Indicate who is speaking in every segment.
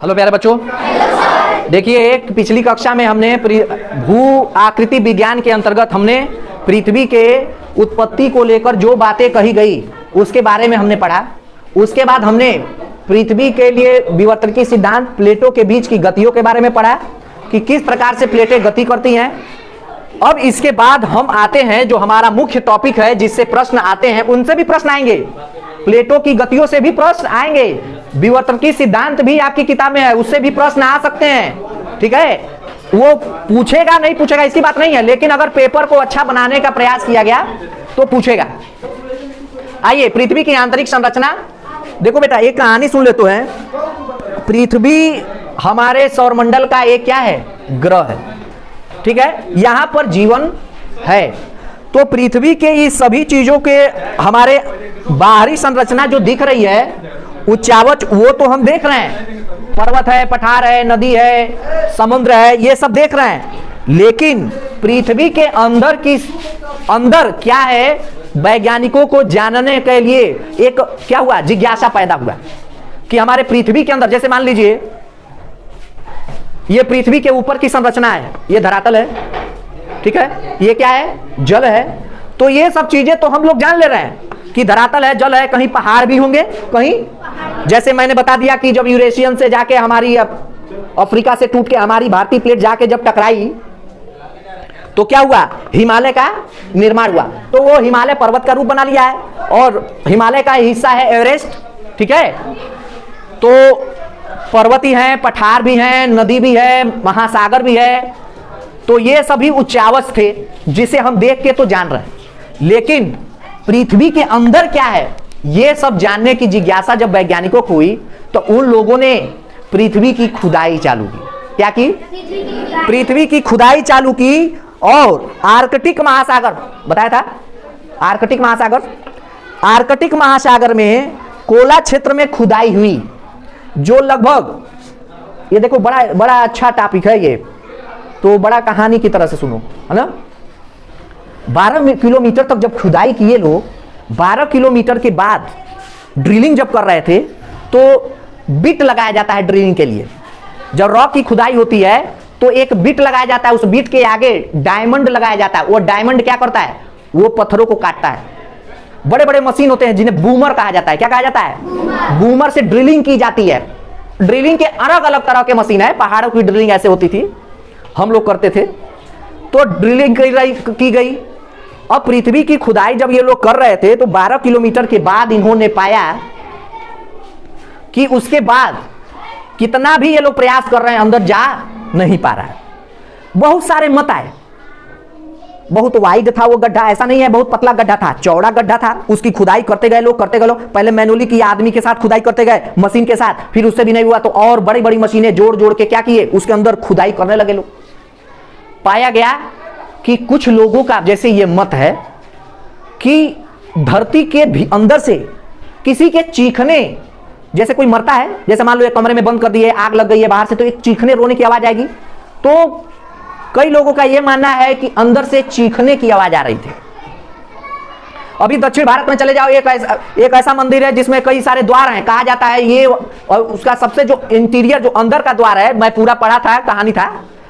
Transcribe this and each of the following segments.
Speaker 1: Hello प्यारे बच्चों, देखिए एक पिछली कक्षा में हमने भू आकृति विज्ञान के अंतर्गत हमने पृथ्वी के उत्पत्ति को लेकर जो बातें कही गई उसके बारे में हमने पढ़ा। उसके बाद हमने पृथ्वी के लिए विवर्तनिकी सिद्धांत, प्लेटों के बीच की गतियों के बारे में पढ़ा कि किस प्रकार से प्लेटें गति करती हैं। अब इसके बाद हम आते हैं जो हमारा मुख्य टॉपिक है, जिससे प्रश्न आते हैं, उनसे भी प्रश्न आएंगे, प्लेटों की गतियों से भी प्रश्न आएंगे, विवर्तनिकी सिद्धांत भी आपकी किताब में है, उससे भी प्रश्न आ सकते हैं। ठीक है, वो पूछेगा नहीं पूछेगा इसकी बात नहीं है, लेकिन अगर पेपर को अच्छा बनाने का प्रयास किया गया तो पूछेगा। आइए, पृथ्वी की आंतरिक संरचना देखो बेटा, एक कहानी सुन लेते हैं। पृथ्वी हमारे सौरमंडल का एक क्या है, ग्रह है। ठीक है, यहां पर जीवन है। तो पृथ्वी के इस सभी चीजों के हमारे बाहरी संरचना जो दिख रही है, उच्चावच, वो तो हम देख रहे हैं, पर्वत है, पठार है, नदी है, समुद्र है, ये सब देख रहे हैं। लेकिन पृथ्वी के अंदर क्या है, वैज्ञानिकों को जानने के लिए एक क्या हुआ, जिज्ञासा पैदा हुआ कि हमारे पृथ्वी के अंदर, जैसे मान लीजिए ये पृथ्वी के ऊपर की संरचना है, ये धरातल है, ठीक है, ये क्या है, जल है। तो ये सब चीजें तो हम लोग जान ले रहे हैं कि धरातल है, जल है, कहीं पहाड़ भी होंगे, कहीं जैसे मैंने बता दिया कि जब यूरेशियन से जाके हमारी अफ्रीका से टूट के हमारी भारतीय प्लेट जाके जब टकराई तो क्या हुआ, हिमालय का निर्माण हुआ। तो वो हिमालय पर्वत का रूप बना लिया है और हिमालय का हिस्सा है एवरेस्ट। ठीक है, तो पर्वती हैं, पठार भी हैं, नदी भी है, महासागर भी है। तो ये सभी उच्चावच थे जिसे हम देख के तो जान रहे हैं। लेकिन पृथ्वी के अंदर क्या है, ये सब जानने की जिज्ञासा जब वैज्ञानिकों को हुई तो उन लोगों ने पृथ्वी की खुदाई चालू की। क्या की, पृथ्वी की खुदाई चालू की। और आर्कटिक महासागर बताया था, आर्कटिक महासागर में कोला क्षेत्र में खुदाई हुई, जो लगभग, ये देखो बड़ा अच्छा टॉपिक है ये, तो बड़ा कहानी की तरह से सुनो, है ना। 12 किलोमीटर तक जब खुदाई किए लोग, 12 किलोमीटर के बाद ड्रिलिंग जब कर रहे थे तो बिट लगाया जाता है ड्रिलिंग के लिए। जब रॉक की खुदाई होती है तो एक बिट लगाया जाता है, उस बिट के आगे डायमंड लगाया जाता है। वो डायमंड क्या करता है, वो पत्थरों को काटता है। बड़े बड़े मशीन होते हैं जिन्हें बूमर कहा जाता है। क्या कहा जाता है, बूमर से ड्रिलिंग की जाती है। ड्रिलिंग के अलग अलग तरह के मशीन है, पहाड़ों की ड्रिलिंग ऐसे होती थी, हम लोग करते थे। तो ड्रिलिंग की गई। अब पृथ्वी की खुदाई जब ये लोग कर रहे थे तो 12 किलोमीटर के बाद इन्होंने पाया कि उसके बाद कितना भी ये लोग प्रयास कर रहे हैं, अंदर जा नहीं पा रहा है। बहुत सारे मत आए। बहुत वाइड था वो गड्ढा, ऐसा नहीं है बहुत पतला गड्ढा था, चौड़ा गड्ढा था। उसकी खुदाई करते गए लोग, पहले मैनुअली की, आदमी के साथ खुदाई करते गए, मशीन के साथ, फिर उससे भी नहीं हुआ तो और बड़ी बड़ी मशीनें जोड़ जोड़ के क्या किए, उसके अंदर खुदाई करने लगे लोग। पाया गया कि कुछ लोगों का जैसे ये मत है कि धरती के अंदर से किसी के चीखने, जैसे कोई मरता है, जैसे मान लो एक कमरे में बंद कर दिए, आग लग गई है बाहर से, तो एक चीखने रोने की आवाज आएगी। तो कई लोगों का यह मानना है कि अंदर से चीखने की आवाज आ रही थी। अभी दक्षिण भारत में चले जाओ, एक ऐसा मंदिर है जिसमें कई सारे द्वार हैं, कहा जाता है ये, और उसका सबसे जो इंटीरियर, जो अंदर का द्वार है, मैं पूरा पढ़ा था, कहानी था,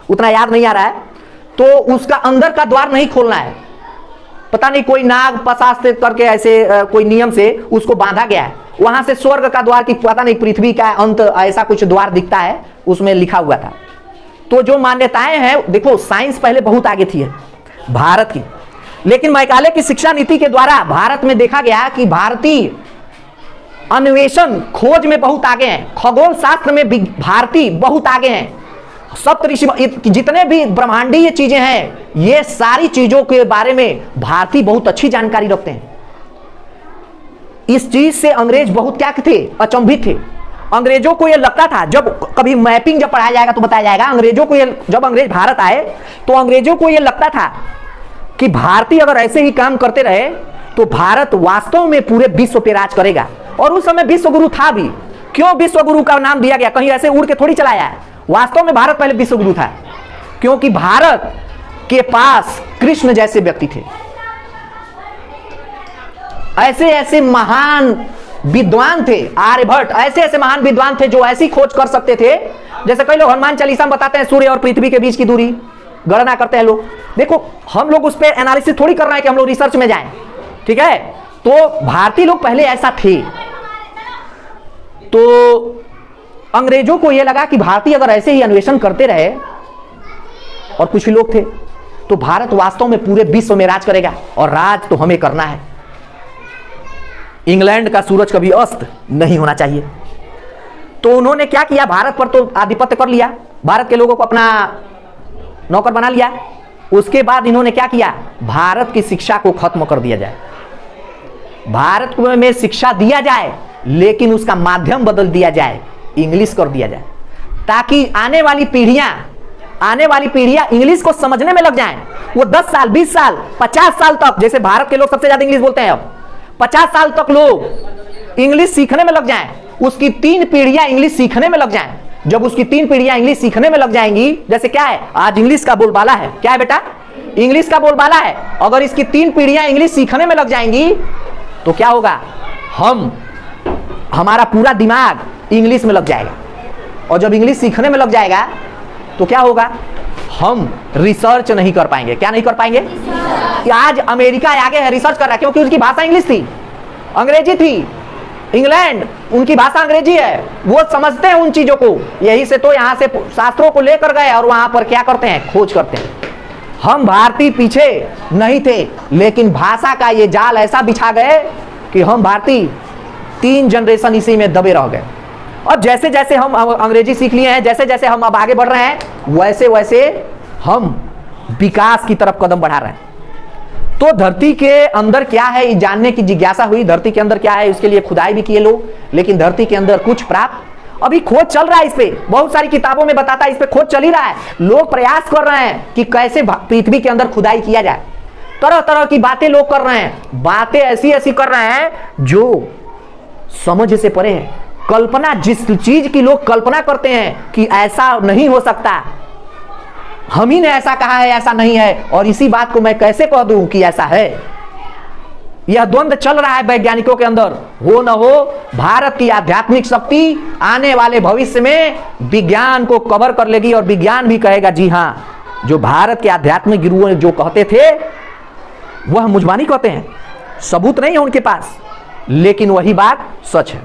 Speaker 1: उतना याद नहीं आ रहा है, तो उसका अंदर का द्वार नहीं खोलना है। पता नहीं कोई नाग पसास करके ऐसे कोई नियम से उसको बांधा गया है। वहां से स्वर्ग का द्वार की पता नहीं, पृथ्वी का अंत, ऐसा कुछ द्वार दिखता है, उसमें लिखा हुआ था। तो जो मान्यताएं हैं, देखो साइंस पहले बहुत आगे थी भारत की, लेकिन मैकाले की शिक्षा नीति के द्वारा भारत में देखा गया कि भारतीय अन्वेषण खोज में बहुत आगे हैं, खगोल शास्त्र में भारतीय बहुत आगे हैं। सप्तऋषि, जितने भी ब्रह्मांडीय चीजें हैं, ये सारी चीजों के बारे में भारतीय बहुत अच्छी जानकारी रखते हैं। इस चीज से अंग्रेज बहुत क्या थे, अचंभित थे। अंग्रेजों को यह लगता था, जब कभी मैपिंग जब पढ़ाया जाएगा तो बताया जाएगा, अंग्रेजों को जब अंग्रेज भारत आए तो अंग्रेजों को यह लगता था कि भारतीय अगर ऐसे ही काम करते रहे तो भारत वास्तव में पूरे विश्व पे राज करेगा। और उस समय विश्वगुरु था भी। क्यों विश्वगुरु का नाम दिया गया, कहीं ऐसे उड़ के थोड़ी चलाया है, वास्तव में भारत पहले विश्वगुरु था, क्योंकि भारत के पास कृष्ण जैसे व्यक्ति थे। ऐसे ऐसे महान विद्वान थे, आर्यभट्ट, ऐसे ऐसे महान विद्वान थे जो ऐसी खोज कर सकते थे। जैसे कई लोग हनुमान चालीसा में बताते हैं सूर्य और पृथ्वी के बीच की दूरी गणना करते हैं लोग। देखो हम लोग उस पर एनालिसिस थोड़ी कर रहे हैं कि हम लोग रिसर्च में जाएं, ठीक है। तो भारतीय लोग पहले ऐसा थे। तो अंग्रेजों को यह लगा कि भारतीय अगर ऐसे ही अन्वेषण करते रहे, और कुछ ही लोग थे, तो भारत वास्तव में पूरे विश्व में राज करेगा, और राज तो हमें करना है। इंग्लैंड का सूरज कभी अस्त नहीं होना चाहिए। तो उन्होंने क्या किया, भारत पर तो आधिपत्य कर लिया, भारत के लोगों को अपना नौकर बना लिया। उसके बाद इन्होंने क्या किया, भारत की शिक्षा को खत्म कर दिया जाए, भारत में शिक्षा दिया जाए लेकिन उसका माध्यम बदल दिया जाए, इंग्लिश कर दिया जाए, ताकि आने वाली पीढ़ियां इंग्लिश को समझने में लग जाएं। वो 10 साल 20 साल 50 साल तक, जैसे भारत के लोग सबसे ज्यादा इंग्लिश बोलते हैं, अब 50 साल तक लोग इंग्लिश सीखने में लग जाएं, उसकी 3 पीढ़ियां इंग्लिश सीखने में लग जाएं। जब उसकी 3 पीढ़ियां इंग्लिश सीखने में लग जाएंगी, जैसे क्या है आज इंग्लिश का बोलबाला है, क्या है बेटा, इंग्लिश का बोलबाला है। अगर इसकी 3 पीढ़ियां इंग्लिश सीखने में लग जाएंगी तो क्या होगा, हमारा पूरा दिमाग इंग्लिश में लग जाएगा। और जब इंग्लिश सीखने में लग जाएगा तो क्या होगा, हम रिसर्च नहीं कर पाएंगे। क्या नहीं कर पाएंगे? आज अमेरिका आगे है, रिसर्च कर रहा है, क्योंकि उसकी भाषा इंग्लिश थी, अंग्रेजी थी। इंग्लैंड, उनकी भाषा अंग्रेजी है, वो समझते हैं उन चीजों को। यही से तो यहां से शास्त्रों को लेकर गए और वहां पर क्या करते हैं, खोज करते हैं। हम भारतीय पीछे नहीं थे, लेकिन भाषा का ये जाल ऐसा बिछा गए कि हम भारतीय 3 जनरेशन इसी में दबे रह गए। और जैसे जैसे हम अंग्रेजी सीख लिए हैं, जैसे जैसे हम अब आगे बढ़ रहे हैं, वैसे वैसे हम विकास की तरफ कदम बढ़ा रहे हैं। तो धरती के अंदर क्या है, ये जानने की जिज्ञासा हुई, धरती के अंदर क्या है, उसके लिए खुदाई भी किए लोग, लेकिन धरती के अंदर कुछ प्राप्त, अभी खोज चल रहा है। इस पे बहुत सारी किताबों में बताता है, इस पे खोज चल ही रहा है। लोग प्रयास कर रहे हैं कि कैसे पृथ्वी के अंदर खुदाई किया जाए। तरह तरह की बातें लोग कर रहे हैं, बातें ऐसी ऐसी कर रहे हैं जो समझ से परे है। कल्पना, जिस चीज की लोग कल्पना करते हैं कि ऐसा नहीं हो सकता, हम ही ने ऐसा कहा है ऐसा नहीं है, और इसी बात को मैं कैसे कह दूं कि ऐसा है। यह द्वंद्व चल रहा है वैज्ञानिकों के अंदर। हो न हो, भारत की आध्यात्मिक शक्ति आने वाले भविष्य में विज्ञान को कवर कर लेगी, और विज्ञान भी कहेगा जी हां, जो भारत के आध्यात्मिक गुरुओं जो कहते थे वह मुझबानी कहते हैं, सबूत नहीं है उनके पास, लेकिन वही बात सच है।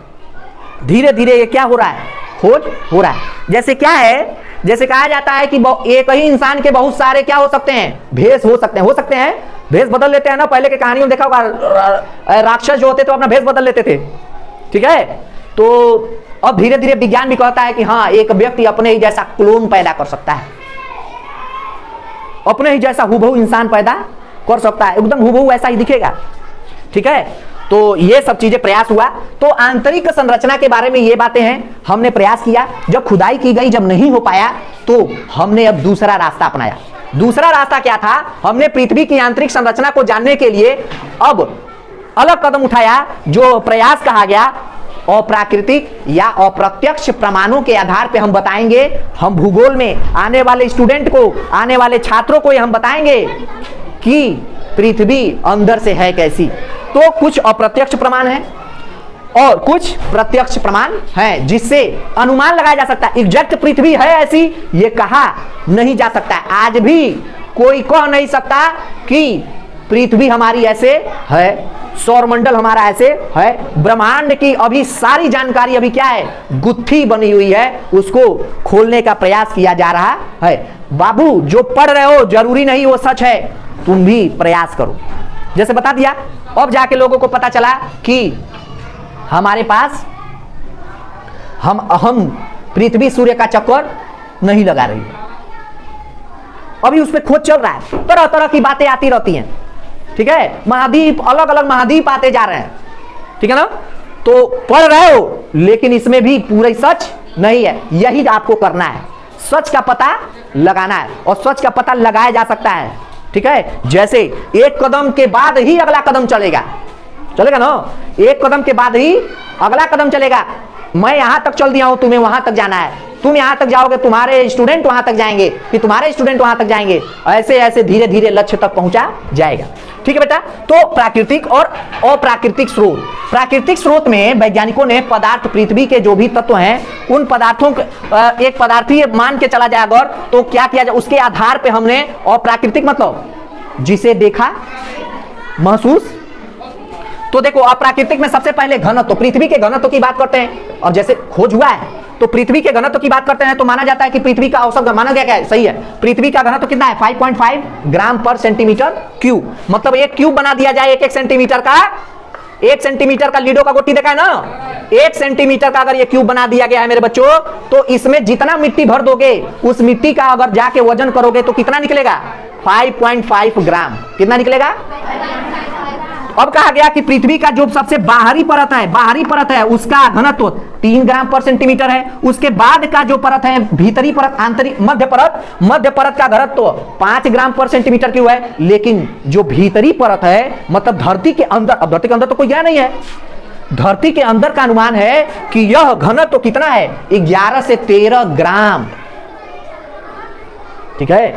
Speaker 1: धीरे धीरे ये क्या हो रहा है, खोज हो रहा है। जैसे क्या है, जैसे कहा जाता है कि एक ही इंसान के बहुत सारे क्या हो सकते हैं, भेष हो सकते हैं, भेष बदल लेते हैं ना। पहले के कहानियों में देखा होगा, राक्षस जो होते थे अपना भेष बदल लेते थे, ठीक है। तो अब धीरे धीरे विज्ञान भी कहता है कि हाँ, एक व्यक्ति अपने ही जैसा क्लोन पैदा कर सकता है, अपने ही जैसा हुबहू इंसान पैदा कर सकता है, एकदम हुबहू ऐसा ही दिखेगा, ठीक है। तो ये सब चीजें प्रयास हुआ। तो आंतरिक संरचना के बारे में ये बातें हैं, हमने प्रयास किया। जब खुदाई की गई, जब नहीं हो पाया, तो हमने अब दूसरा रास्ता अपनाया। दूसरा रास्ता क्या था, हमने पृथ्वी की आंतरिक संरचना को जानने के लिए अब अलग कदम उठाया, जो प्रयास कहा गया अप्राकृतिक या अप्रत्यक्ष प्रमाणों के आधार पे हम बताएंगे। हम भूगोल में आने वाले स्टूडेंट को, आने वाले छात्रों को हम बताएंगे कि पृथ्वी अंदर से है कैसी। तो कुछ अप्रत्यक्ष प्रमाण है और कुछ प्रत्यक्ष प्रमाण है, जिससे अनुमान लगाया जा सकता है। एग्जैक्ट पृथ्वी है ऐसी ये कहा नहीं जा सकता। आज भी कोई कह नहीं सकता कि पृथ्वी हमारी ऐसे है, सौरमंडल हमारा ऐसे है। ब्रह्मांड की अभी सारी जानकारी अभी क्या है, गुत्थी बनी हुई है, उसको खोलने का प्रयास किया जा रहा है। बाबू जो पढ़ रहे हो जरूरी नहीं वो सच है, तुम भी प्रयास करो। जैसे बता दिया, अब जाके लोगों को पता चला कि हमारे पास हम पृथ्वी सूर्य का चक्कर नहीं लगा रही है। अभी उस पर खोज चल रहा है, तरह तरह की बातें आती रहती हैं, ठीक है। महाद्वीप, अलग अलग महाद्वीप आते जा रहे हैं, ठीक है ना। तो पढ़ रहे हो, लेकिन इसमें भी पूरा सच नहीं है। यही आपको करना है, सच का पता लगाना है, और सच का पता लगाया जा सकता है, ठीक है। जैसे एक कदम के बाद ही अगला कदम चलेगा ना, एक कदम के बाद ही अगला कदम चलेगा। मैं यहां तक चल दिया हूं, तुम्हें वहां तक जाना है, तुम यहां तक जाओगे, तुम्हारे स्टूडेंट वहां तक जाएंगे, फिर तुम्हारे स्टूडेंट वहां तक जाएंगे, ऐसे ऐसे धीरे धीरे लक्ष्य तक पहुंचा जाएगा, ठीक। ठीक है बेटा। तो प्राकृतिक और अप्राकृतिक स्रोत, प्राकृतिक स्रोत में वैज्ञानिकों ने पदार्थ, पृथ्वी के जो भी तत्व हैं उन पदार्थों एक पदार्थीय मान के चला जाए अगर, तो क्या किया जाए उसके आधार पे हमने, और प्राकृतिक मतलब जिसे देखा महसूस। तो देखो अप्राकृतिक में सबसे पहले घनत्व, पृथ्वी के घनत्व की बात करते हैं, और जैसे खोज हुआ है तो पृथ्वी के घनत्व की बात करते हैं तो माना जाता है कि पृथ्वी का औसत माना गया क्या है, सही है, पृथ्वी का घनत्व कितना है 5.5 ग्राम पर सेंटीमीटर क्यूब। मतलब एक क्यूब बना दिया जाए 1 सेंटीमीटर का, 1 सेंटीमीटर का लीडो का गोटी देखा है ना, 1 सेंटीमीटर का अगर ये क्यूब बना दिया गया है मेरे बच्चों, तो इसमें जितना मिट्टी भर दोगे उस मिट्टी का अगर जाके वजन करोगे तो कितना निकलेगा 5.5 ग्राम। कितना निकलेगा? अब कहा गया कि पृथ्वी का जो सबसे बाहरी परत है उसका घनत्व 3 ग्राम पर सेंटीमीटर है। उसके बाद का जो परत है, भीतरी परत, आंतरिक मध्य परत का घनत्व 5 ग्राम पर सेंटीमीटर क्यूब है। लेकिन जो भीतरी परत है, मतलब धरती के अंदर, अब धरती के अंदर तो कोई गया नहीं है, धरती के अंदर का अनुमान है कि यह घनत्व कितना है 11 से 13 ग्राम। ठीक है,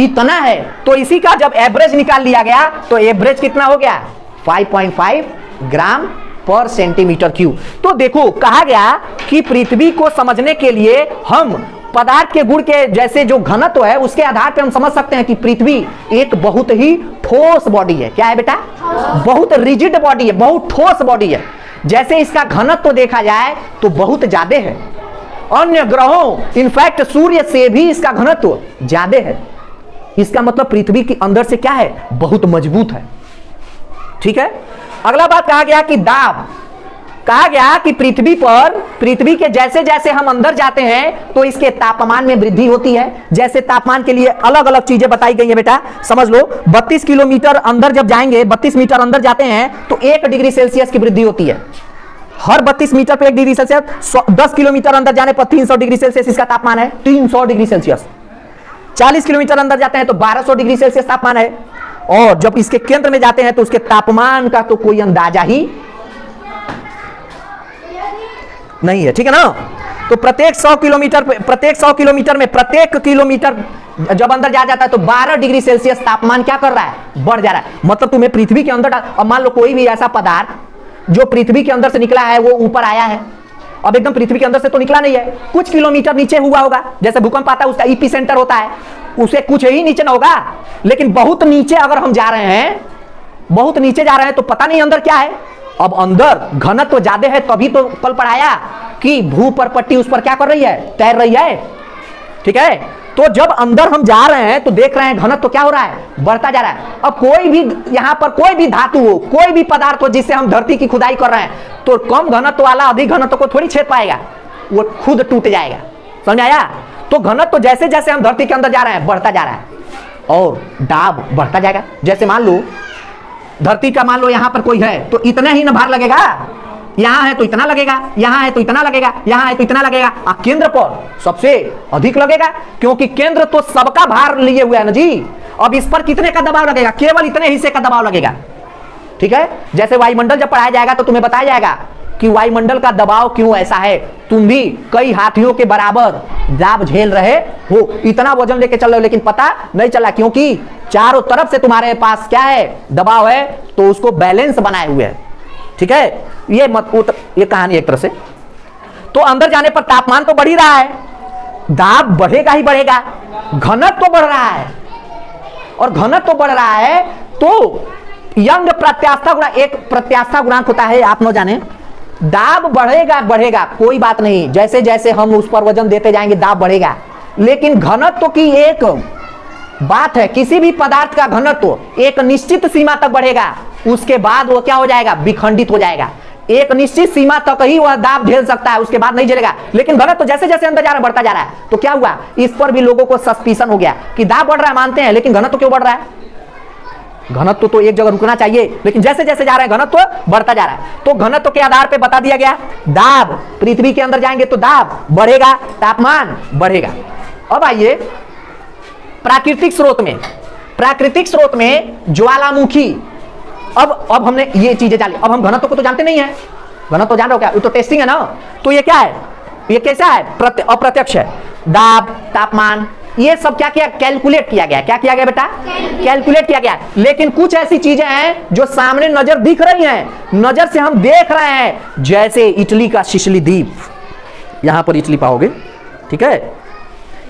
Speaker 1: इतना है। तो इसी का जब एवरेज निकाल लिया गया तो एवरेज कितना हो गया 5.5 ग्राम पर सेंटीमीटर क्यूब। तो देखो कहा गया कि पृथ्वी को समझने के लिए हम पदार्थ के गुण के जैसे जो घनत्व है उसके आधार पर हम समझ सकते हैं कि पृथ्वी एक बहुत ही ठोस बॉडी है। क्या है बेटा? बहुत रिजिड बॉडी है, बहुत ठोस बॉडी है। जैसे इसका घनत्व देखा जाए तो बहुत ज्यादा है, अन्य ग्रहों इनफैक्ट सूर्य से भी इसका घनत्व ज्यादा है। इसका मतलब पृथ्वी के अंदर से क्या है, बहुत मजबूत है। ठीक है, अगला बात कहा गया कि दाब, कहा गया कि पृथ्वी के जैसे जैसे हम अंदर जाते हैं तो इसके तापमान में वृद्धि होती है। जैसे तापमान के लिए अलग अलग चीजें बताई गई है बेटा, समझ लो। 32 किलोमीटर अंदर जब जाएंगे, 32 मीटर अंदर जाते हैं तो 1 डिग्री सेल्सियस की वृद्धि होती है। हर 32 मीटर पर 1 डिग्री सेल्सियस। 10 किलोमीटर अंदर जाने पर 300 डिग्री सेल्सियस इसका तापमान है, 300 डिग्री सेल्सियस। 40 किलोमीटर अंदर जाते हैं तो 1200 डिग्री सेल्सियस तापमान है। और जब इसके केंद्र में जाते हैं तो उसके तापमान का तो कोई अंदाजा ही नहीं है। ठीक है ना। तो प्रत्येक 100 किलोमीटर में प्रत्येक किलोमीटर जब अंदर जाता है तो 12 डिग्री सेल्सियस तापमान क्या कर रहा है, बढ़ जा रहा है। मतलब तुम्हें पृथ्वी के अंदर, अब मान लो कोई भी ऐसा पदार्थ जो पृथ्वी के अंदर से निकला है वो ऊपर आया है, अब एकदम पृथ्वी के अंदर से तो निकला नहीं है, कुछ किलोमीटर नीचे हुआ होगा। जैसे भूकंप आता है उसका ईपी सेंटर होता है, उसे कुछ ही नीचे ना होगा। लेकिन बहुत नीचे अगर हम जा रहे हैं, बहुत नीचे जा रहे हैं तो पता नहीं अंदर क्या है। अब अंदर घनत्व ज्यादा है, तभी तो कल पढ़ाया कि भू परपट्टी उस पर क्या कर रही है, तैर रही है। ठीक है, तो जब अंदर हम जा रहे हैं तो देख रहे हैं घनत्व क्या हो रहा है, बढ़ता जा रहा है। अब कोई भी यहां पर कोई भी धातु हो, कोई भी पदार्थ हो जिससे हम धरती की खुदाई कर रहे हैं, तो कम घनत्व वाला अधिक घनत्व को थोड़ी छेद पाएगा, वो खुद टूट जाएगा। समझ आया? तो घनत्व जैसे जैसे हम धरती के अंदर जा रहे हैं बढ़ता जा रहा है और दाब बढ़ता जाएगा। जैसे मान लो धरती का, मान लो यहां पर कोई है तो इतना ही ना भार लगेगा, यहां है तो इतना लगेगा, यहां है तो इतना लगेगा, यहां है तो इतना लगेगा, और केंद्र पर सबसे अधिक लगेगा, क्योंकि केंद्र तो सबका भार लिए हुआ है ना जी। अब इस पर कितने का दबाव लगेगा, केवल इतने हिस्से का दबाव लगेगा। ठीक है, जैसे वायुमंडल जब पढ़ाया जाएगा तो तुम्हें बताया जाएगा कि वायुमंडल का दबाव क्यों ऐसा है। तुम भी कई हाथियों के बराबर दाब झेल रहे हो, इतना वजन लेके चल रहे हो, लेकिन पता नहीं चला, क्योंकि चारों तरफ से तुम्हारे पास क्या है, दबाव है, तो उसको बैलेंस बनाए हुए है। ठीक है, ये कहानी एक तरह से। तो अंदर जाने पर तापमान तो बढ़ ही रहा है, दाब बढ़ेगा ही बढ़ेगा, घनत्व तो बढ़ रहा है, और घनत्व तो बढ़ रहा है तो यंग प्रत्यास्था गुणांक, एक प्रत्यास्था गुणांक होता है, आप न जाने। दाब बढ़ेगा कोई बात नहीं, जैसे जैसे हम उस पर वजन देते जाएंगे दाब बढ़ेगा। लेकिन घनत्व की एक बात है, किसी भी पदार्थ का घनत्व एक निश्चित सीमा तक बढ़ेगा, उसके बाद वो क्या हो जाएगा, विखंडित हो जाएगा। एक निश्चित सीमा तक ही वह दाब झेल सकता है, उसके बाद नहीं झेलेगा। लेकिन घनत्व जैसे जैसे अंदर जा रहा है बढ़ता जा रहा है, तो क्या हुआ, इस पर भी लोगों को सस्पिशन हो गया कि दाब बढ़ रहा है, मानते हैं, लेकिन घनत्व क्यों बढ़ रहा है। घनत्व तो एक जगह रुकना चाहिए, लेकिन जैसे जैसे जा रहे हैं घनत्व बढ़ता जा रहा है। तो घनत्व के आधार पे बता दिया गया, दाब पृथ्वी के अंदर जाएंगे तो दाब बढ़ेगा, तापमान बढ़ेगा। अब आइए प्राकृतिक स्रोत में ज्वालामुखी। अब हमने ये चीजें जानी, अब हम घनत्व को तो जानते नहीं है, घनत्व जान रहे हो क्या, ये तो टेस्टिंग है ना। तो ये क्या है, ये कैसा है, अप्रत्यक्ष है। दाब, तापमान, ये सब क्या किया, कैलकुलेट किया गया। क्या किया गया बेटा, कैलकुलेट किया गया। लेकिन कुछ ऐसी चीजें हैं जो सामने नजर दिख रही हैं, नजर से हम देख रहे हैं, जैसे इटली का सिसिली द्वीप, यहां पर इटली पाओगे, ठीक है,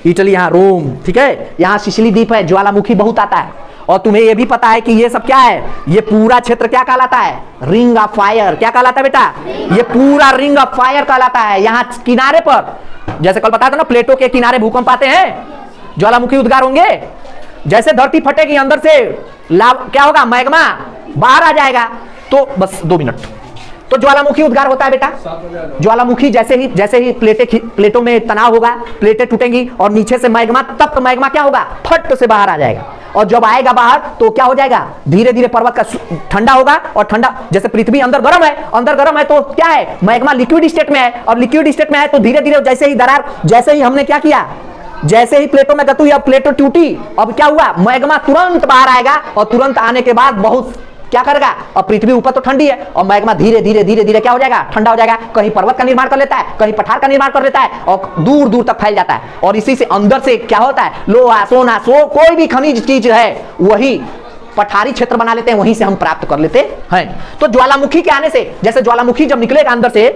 Speaker 1: इटली, यहां रोम, ठीक है, यहां सिसिली द्वीप है, ज्वालामुखी बहुत आता है। और तुम्हें यह भी पता है कि ये सब क्या है, ये पूरा क्षेत्र क्या कहलाता है, रिंग ऑफ फायर। क्या कहलाता है बेटा, ये पूरा रिंग ऑफ फायर कहलाता है। यहां किनारे पर, जैसे कल बताया था ना, प्लेटो के किनारे भूकंप आते हैं, ज्वालामुखी उद्गार होंगे, जैसे धरती फटेगी अंदर से लाव क्या होगा, मैग्मा बाहर आ जाएगा। तो बस 2 मिनट, तो ज्वालामुखी उद्गार होता है बेटा। ज्वालामुखी जैसे ही प्लेटों में तनाव होगा, प्लेटें टूटेंगी और नीचे से मैग्मा, तब मैग्मा क्या होगा, फट से बाहर आ जाएगा। और जब आएगा बाहर तो क्या हो जाएगा, धीरे धीरे पर्वत का ठंडा होगा। और ठंडा, जैसे पृथ्वी अंदर गर्म है, अंदर गर्म है तो क्या है, मैग्मा लिक्विड स्टेट में है, और लिक्विड स्टेट में है तो धीरे धीरे जैसे ही दरार, जैसे ही हमने क्या किया, जैसे ही प्लेटों में गति हुई, अब प्लेटो टूटी, अब क्या हुआ, मैग्मा तुरंत बाहर आएगा। और तुरंत आने के बाद बहुत क्या करेगा, अब पृथ्वी ऊपर तो ठंडी है, और मैग्मा धीरे धीरे धीरे धीरे क्या हो जाएगा, ठंडा हो जाएगा। कहीं पर्वत का निर्माण कर लेता है, कहीं पठार का निर्माण कर लेता है, और दूर दूर तक फैल जाता है। और इसी से अंदर से क्या होता है, लोहा सोना कोई भी खनिज चीज है, वही पठारी क्षेत्र बना लेते हैं, वहीं से हम प्राप्त कर लेते हैं। तो ज्वालामुखी के आने से, जैसे ज्वालामुखी जब निकलेगा अंदर से,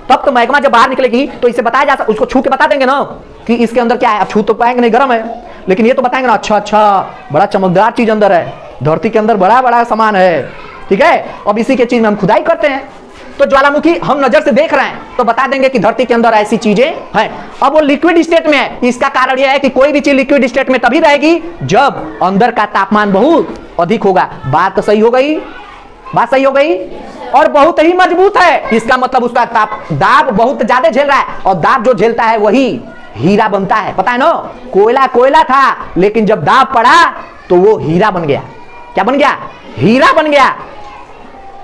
Speaker 1: तब तो मैग्मा जब बाहर निकलेगी तो इसे बताया जा सकता, उसको छू के बता देंगे ना कि इसके अंदर क्या है। अब छू तो पाएंगे नहीं, गर्म है, लेकिन ये तो बताएंगे ना, अच्छा बड़ा चमकदार चीज अंदर है, धरती के अंदर बड़ा बड़ा सामान है, ठीक है। अब इसी के चीज में हम खुदाई करते हैं, तो ज्वालामुखी हम नजर से देख रहे हैं तो बता देंगे कि धरती के अंदर ऐसी चीजें हैं। अब वो लिक्विड स्टेट में है, इसका कारण यह है कि कोई भी चीज लिक्विड स्टेट में तभी रहेगी जब अंदर का तापमान बहुत अधिक होगा। बात तो सही हो गई, बात सही हो गई। और बहुत ही मजबूत है, इसका मतलब उसका दाब बहुत ज्यादा झेल रहा है, और दाब जो झेलता है वही हीरा बनता है। पता है ना, कोयला था, लेकिन जब दाब पड़ा तो वो हीरा बन गया। क्या बन गया, हीरा बन गया।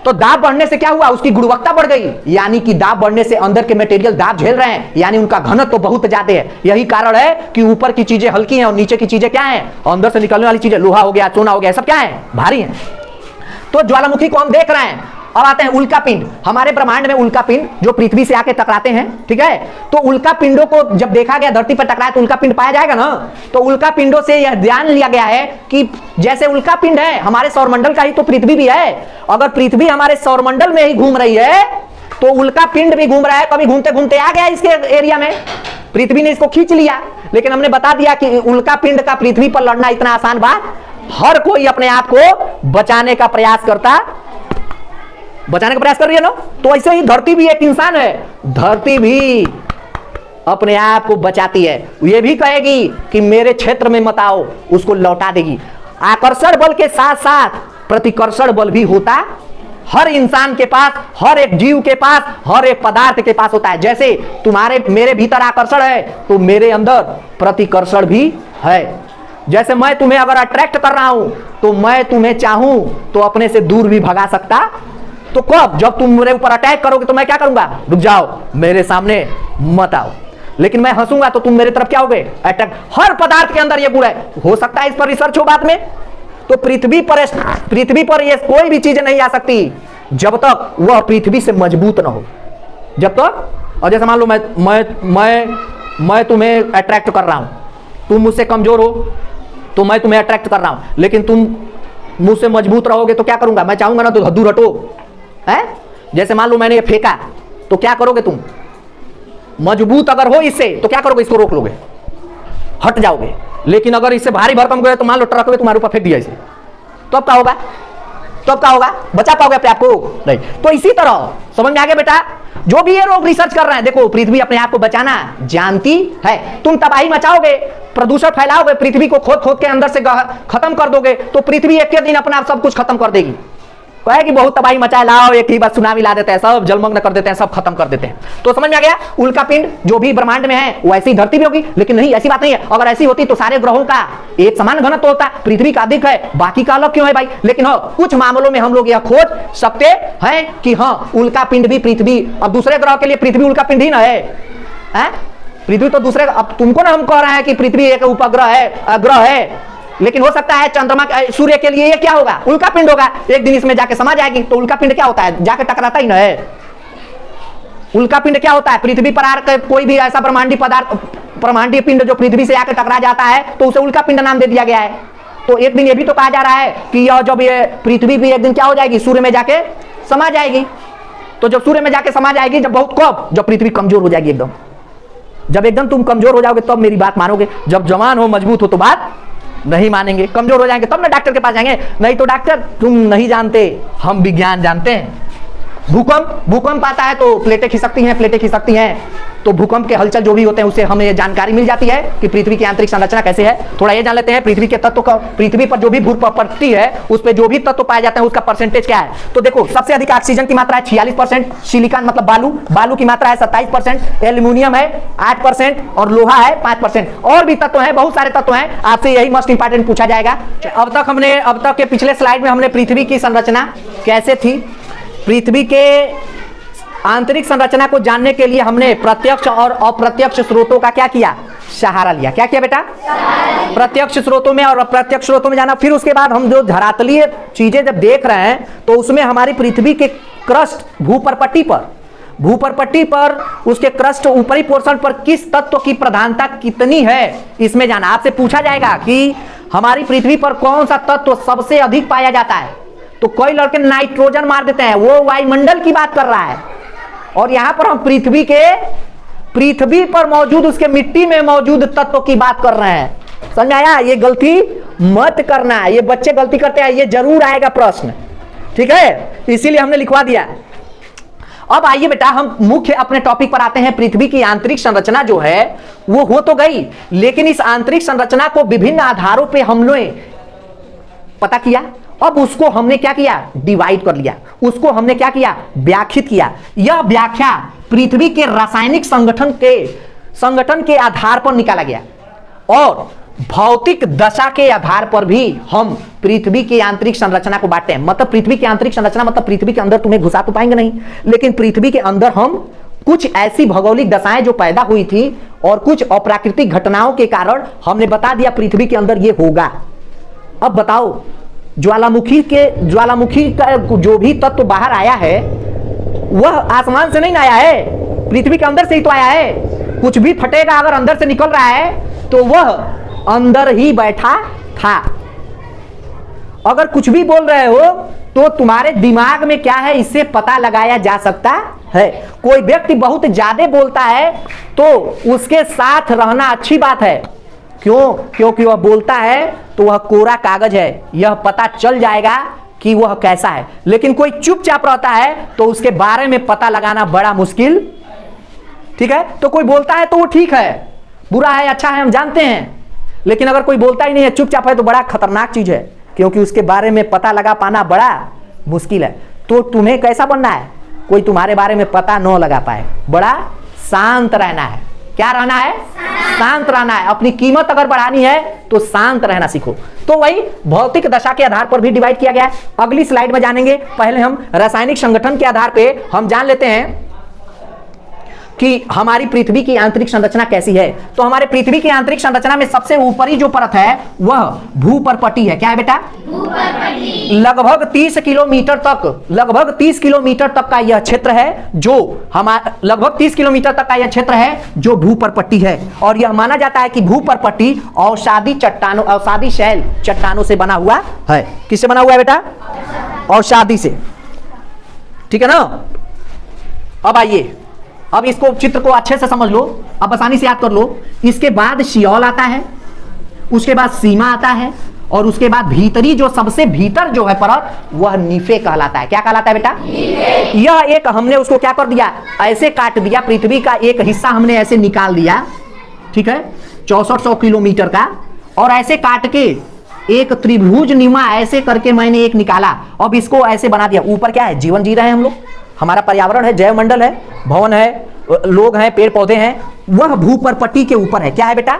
Speaker 1: तो दाब बढ़ने से क्या हुआ, उसकी गुणवत्ता बढ़ गई, यानी कि दाब बढ़ने से अंदर के मटेरियल दाब झेल रहे हैं, यानी उनका घनत्व तो बहुत ज्यादा है। यही कारण है कि ऊपर की चीजें हल्की हैं और नीचे की चीजें क्या हैं, अंदर से निकलने वाली चीजें, लोहा हो गया, सोना हो गया, सब क्या है, भारी है। तो ज्वालामुखी को हम देख रहे हैं। अब आते हैं उल्का पिंड। हमारे ब्रह्मांड में उल्का पिंड जो पृथ्वी से आके टकराते हैं, ठीक है। तो उल्का पिंडों को जब देखा गया, धरती पर टकराए तो उल्का पिंड पाया जाएगा ना। तो उल्का पिंडों से यह ध्यान लिया गया है कि जैसे उल्का पिंड है हमारे सौरमंडल का ही, तो पृथ्वी भी है। अगर पृथ्वी हमारे सौरमंडल में ही घूम रही है तो उल्का पिंड भी घूम रहा है। कभी घूमते घूमते आ गया इसके एरिया में, पृथ्वी ने इसको खींच लिया। लेकिन हमने बता दिया कि उल्का पिंड का पृथ्वी पर लड़ना इतना आसान बात, हर कोई अपने आप को बचाने का प्रयास कर रही है ना। तो ऐसे ही धरती भी एक इंसान है, धरती भी अपने आप को बचाती है। ये भी कहेगी कि मेरे क्षेत्र में मत आओ, उसको लौटा देगी। आकर्षण बल के साथ साथ प्रतिकर्षण बल भी होता हर इंसान के पास, हर एक जीव के पास, हर एक पदार्थ के पास होता है। जैसे तुम्हारे मेरे भीतर आकर्षण है तो मेरे अंदर प्रतिकर्षण भी है। जैसे मैं तुम्हें अगर अट्रैक्ट कर रहा हूं तो मैं तुम्हें चाहूं तो अपने से दूर भी भगा सकता। तो कब, जब तुम मेरे ऊपर अटैक करोगे तो मैं क्या करूंगा, रुक जाओ, मेरे सामने मत आओ। लेकिन मैं हंसूंगा तो तुम मेरे तरफ क्या होगे, अटैक। हर पदार्थ के अंदर ये गुण है। हो सकता है इस पर रिसर्च हो बाद में। तो पृथ्वी पर ये कोई भी चीज नहीं आ सकती जब तक वह पृथ्वी से मजबूत ना हो। जब तक, और जैसे मान लो मैं तुम्हें अट्रैक्ट कर रहा हूं, तुम मुझसे कमजोर हो तो मैं तुम्हें अट्रैक्ट कर रहा हूं, लेकिन तुम मुझसे मजबूत रहोगे तो क्या करूंगा, मैं चाहूंगा ना तो दूर हटो, है। जैसे मान लो मैंने ये फेंका तो क्या करोगे तुम, मजबूत अगर हो इससे तो क्या करोगे, इसको रोक लोगे, हट जाओगे। लेकिन अगर इससे भारी भरकम गए तो मान लो ट्रक में तुम्हारे ऊपर फेंक दिया इसे, तो अब क्या होगा, बचा पाओगे अपने आप को, नहीं। तो इसी तरह समझ में आ गया बेटा। जो भी ये लोग रिसर्च कर रहे हैं, देखो पृथ्वी अपने आप को बचाना जानती है। तुम तबाही मचाओगे, प्रदूषण फैलाओगे, पृथ्वी को खोद के अंदर से खत्म कर दोगे तो पृथ्वी एक के दिन अपने आप सब कुछ खत्म कर देगी। कहेगी बहुत तबाही मचाए, लाओ एक ही बार सुनामी ला देते हैं, सब जलमग्न कर देते हैं, सब खत्म कर देते हैं। तो समझ में आ गया, उल्का पिंड जो भी ब्रह्मांड में है वैसी धरती भी होगी। लेकिन नहीं, ऐसी बात नहीं है। अगर ऐसी होती तो सारे ग्रहों का एक समान घनत्व होता, पृथ्वी का अधिक है, बाकी का अलग क्यों है भाई। लेकिन हाँ, कुछ मामलों में हम लोग यह खोज सकते हैं कि हाँ, उल्का पिंड भी पृथ्वी, अब दूसरे ग्रह के लिए पृथ्वी उल्का पिंड ही ना है। पृथ्वी तो दूसरे, अब तुमको ना हम कह रहे हैं कि पृथ्वी एक उपग्रह है, ग्रह है, लेकिन हो सकता है चंद्रमा, सूर्य के लिए ये क्या होगा, उल्का पिंड होगा। एक दिन इसमें जाके समा जाएगी तो उल्का पिंड क्या होता है, जाके टकराता ही ना है। उल्का पिंड क्या होता है, पृथ्वी पर आकर कोई भी ऐसा ब्रह्मांडी पदार्थ ब्रह्मांडीय पिंड जो पृथ्वी से आकर टकरा जाता है तो उसे उल्का पिंड नाम दे दिया गया है। तो एक दिन ये भी तो कहा जा रहा है कि यह जब ये पृथ्वी भी एक दिन क्या हो जाएगी, सूर्य में जाके समा जाएगी। तो जब सूर्य में जाके समा जाएगी, जब बहुत कब, जब पृथ्वी कमजोर हो जाएगी एकदम। जब एकदम तुम कमजोर हो जाओगे तब मेरी बात मानोगे। जब जवान हो मजबूत हो तो बात नहीं मानेंगे। कमजोर हो जाएंगे तब ना डॉक्टर के पास जाएंगे। नहीं तो डॉक्टर तुम नहीं जानते, हम विज्ञान जानते हैं। भूकंप आता है तो प्लेटें खिसकती हैं। तो भूकंप के हलचल जो भी होते हैं उससे हमें जानकारी मिल जाती है कि पृथ्वी की आंतरिक संरचना कैसे है। थोड़ा ये जान लेते हैं पृथ्वी के तत्व का, पृथ्वी पर जो भी भू प्रकृति है उस पर जो भी तत्व पाए जाते हैं उसका परसेंटेज क्या है। तो देखो सबसे अधिक ऑक्सीजन की मात्रा है 46%, सिलिकॉन मतलब बालू की मात्रा है 27%, एल्यूमिनियम है 8% और लोहा है 5%। और भी तत्व हैं, बहुत सारे तत्व हैं। आपसे यही मोस्ट इंपॉर्टेंट पूछा जाएगा। अब तक के पिछले स्लाइड में हमने पृथ्वी की संरचना कैसे थी, पृथ्वी के आंतरिक संरचना को जानने के लिए हमने प्रत्यक्ष और अप्रत्यक्ष स्रोतों का क्या किया, सहारा लिया। क्या किया बेटा, प्रत्यक्ष स्रोतों में और अप्रत्यक्ष स्रोतों में जाना। फिर उसके बाद हम जो धरातलीय चीजें जब देख रहे हैं तो उसमें हमारी पृथ्वी के क्रस्ट भूपरपट्टी पर उसके क्रस्ट ऊपरी पोर्शन पर किस तत्व की प्रधानता कितनी है, इसमें जाना। आपसे पूछा जाएगा कि हमारी पृथ्वी पर कौन सा तत्व सबसे अधिक पाया जाता है, तो कई लड़के नाइट्रोजन मार देते हैं, वो वायुमंडल की बात कर रहा है। और यहां पर हम पृथ्वी पर मौजूद उसके मिट्टी में मौजूद तत्व की बात कर रहे हैं। समझ में आया? ये गलती मत करना, ये बच्चे गलती करते हैं, ये जरूर आएगा प्रश्न, ठीक है, इसीलिए हमने लिखवा दिया। अब आइए बेटा हम मुख्य अपने टॉपिक पर आते हैं। पृथ्वी की आंतरिक संरचना जो है वो हो तो गई, लेकिन इस आंतरिक संरचना को विभिन्न आधारों पर हमने पता किया। अब उसको हमने क्या किया, डिवाइड कर लिया, उसको हमने क्या किया, व्याख्यात किया। यह व्याख्या पृथ्वी के रासायनिक संगठन के आधार पर निकाला गया और भौतिक दशा के आधार पर भी हम पृथ्वी की आंतरिक संरचना को बांटते हैं। मतलब पृथ्वी की आंतरिक संरचना मतलब पृथ्वी के अंदर तुम्हें घुसा तो पाएंगे नहीं, लेकिन पृथ्वी के अंदर हम कुछ ऐसी भौगोलिक दशाएं जो पैदा हुई थी और कुछ अप्राकृतिक घटनाओं के कारण हमने बता दिया पृथ्वी के अंदर ये होगा। अब बताओ ज्वालामुखी का जो भी तत्व बाहर आया है वह आसमान से नहीं आया है, पृथ्वी के अंदर से ही तो आया है। कुछ भी फटेगा अगर अंदर से निकल रहा है तो वह अंदर ही बैठा था। अगर कुछ भी बोल रहे हो तो तुम्हारे दिमाग में क्या है इससे पता लगाया जा सकता है। कोई व्यक्ति बहुत ज्यादा बोलता है तो उसके साथ रहना अच्छी बात है। क्यों? क्योंकि वह बोलता है तो वह कोरा कागज है, यह पता चल जाएगा कि वह कैसा है। लेकिन कोई चुपचाप रहता है तो उसके बारे में पता लगाना बड़ा मुश्किल, ठीक है। तो कोई बोलता है तो वो ठीक है, बुरा है अच्छा है हम जानते हैं, लेकिन अगर कोई बोलता ही नहीं है, चुपचाप है, तो बड़ा खतरनाक चीज है, क्योंकि उसके बारे में पता लगा पाना बड़ा मुश्किल है। तो तुम्हें कैसा बनना है, कोई तुम्हारे बारे में पता न लगा पाए, बड़ा शांत रहना है। क्या रहना है? शांत रहना है। अपनी कीमत अगर बढ़ानी है तो शांत रहना सीखो। तो वही भौतिक दशा के आधार पर भी डिवाइड किया गया है। अगली स्लाइड में जानेंगे। पहले हम रासायनिक संगठन के आधार पे हम जान लेते हैं कि हमारी पृथ्वी की आंतरिक संरचना कैसी है। तो हमारे पृथ्वी की आंतरिक संरचना में सबसे ऊपरी जो परत है वह भूपरपटी है। क्या है बेटा? लगभग 30 किलोमीटर तक का यह क्षेत्र है जो लगभग 30 किलोमीटर तक का यह क्षेत्र है जो भूपरपट्टी है। और यह माना जाता है कि भूपरपट्टी औषधि शैल चट्टानों से बना हुआ है। किससे बना हुआ है बेटा? औषधि से, ठीक है ना। अब आइए, अब इसको चित्र को अच्छे से समझ लो, अब आसानी से याद कर लो। इसके बाद शियोल आता है, उसके बाद सीमा आता है, और उसके बाद भीतरी जो सबसे भीतर जो है परत वह नीफे कहलाता है। क्या कहलाता है बेटा? यह एक हमने उसको क्या कर दिया, ऐसे काट दिया, पृथ्वी का एक हिस्सा हमने ऐसे निकाल दिया, ठीक है, 6400 किलोमीटर का, और ऐसे काट के एक त्रिभुज निमा ऐसे करके मैंने एक निकाला। अब इसको ऐसे बना दिया। ऊपर क्या है? जीवन जी रहे हैं हम लोग, हमारा पर्यावरण है, जैव मंडल है, भवन है, लोग हैं, पेड़ पौधे हैं, वह भूपरपट्टी के ऊपर है। क्या है बेटा?